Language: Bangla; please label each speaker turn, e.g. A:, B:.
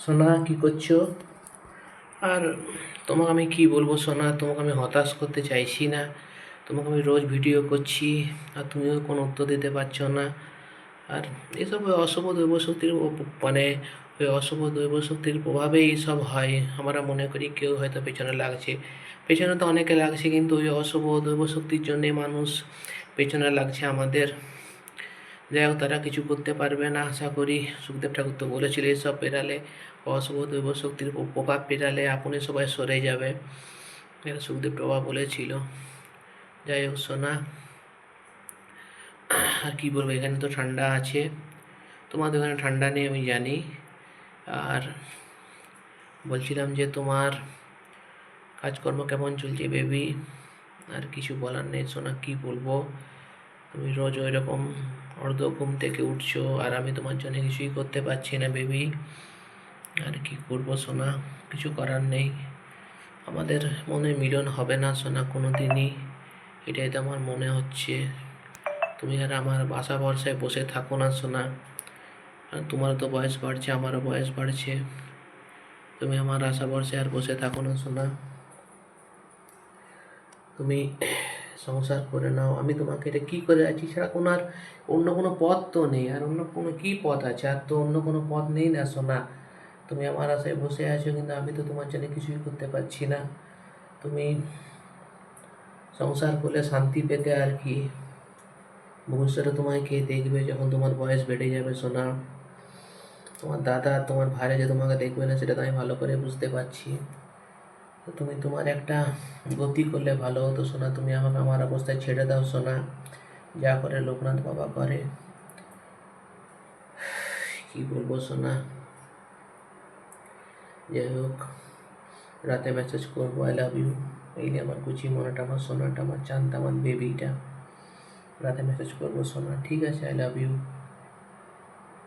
A: সোনা কি করছো? আর তোমাকে আমি কি বলবো সোনা, তোমাকে আমি হতাশ করতে চাইছি না। তোমাকে আমি রোজ ভিডিও করছি আর তুমিও কোনো উত্তর দিতে পারছো না। আর এসব ওই অশুভ দৈব শক্তির মানে ওই অশুভ দৈব শক্তির প্রভাবেই এইসব হয়। আমরা মনে করি কেউ হয়তো পেছনে লাগছে, পেছনে তো অনেকে লাগছে, কিন্তু ওই অশুভ দৈব শক্তির জন্যে মানুষ পেছনে লাগছে আমাদের। যাই হোক, তারা কিছু করতে পারবে না আশা করি। সুখদেব ঠাকুর তো বলেছিল এসব পেরালে, অশুভ দৈব শক্তির প্রভাব পেরালে আপনি সবাই সরে যাবে, এটা সুখদেব বাবা বলেছিল। যাই হোক সোনা, আর কি বলবো, এখানে তো ঠান্ডা আছে, তোমাদের ওখানে ঠান্ডা নেই আমি জানি। আর বলছিলাম যে তোমার কাজকর্ম কেমন চলছে বেবি? আর কিছু বলার নেই সোনা, কি বলবো। তুমি রোজ ওই রকম অর্ধ ঘুম থেকে উঠছো আর আমি তোমার জন্য কিছুই করতে পারছি না বেবি। আর কি করবো সোনা, কিছু করার নেই। আমাদের মনে মিলন হবে না সোনা কোনো দিনই, এটাই তো আমার মনে হচ্ছে। তুমি আর আমার আশা ভরসায় বসে থাকো না সোনা। আর তোমার তো বয়স বাড়ছে, আমারও বয়স বাড়ছে, তুমি আমার আশা ভরসায় আর বসে থাকো না সোনা। তুমি সংসার করে নাও, আমি তোমাকে এটা কী করে আছি ছাড়া কোনো আর অন্য কোনো পথ তো নেই। আর অন্য কোনো কী পথ আছে? আর তো অন্য কোনো পথ নেই না সোনা। তুমি আমার আশায় বসে আছো, কিন্তু আমি তো তোমার জন্য কিছুই করতে পারছি না। তুমি সংসার করলে শান্তি পেতে আর কি, ভবিষ্যতে তোমায় কে দেখবে যখন তোমার বয়স বেড়ে যাবে সোনা? তোমার দাদা তোমার ভাইরা যে তোমাকে দেখবে না সেটা তো আমি ভালো করে বুঝতে পারছি। তো তুমি তোমার একটা গতি করলে ভালো হতো সোনা। তুমি আমাকে আমার অবস্থায় ছেড়ে দাও সোনা, যা করে লোকনাথ বাবা করে। কি বলবো সোনা, যাই হোক, রাতে মেসেজ করবো আই লাভ ইউ, এই নিয়ে আমার কুচি মনেটা, আমার সোনাটা, আমার চাঁদটা, আমার বেবিটা। রাতে মেসেজ করবো সোনা, ঠিক আছে? I love you.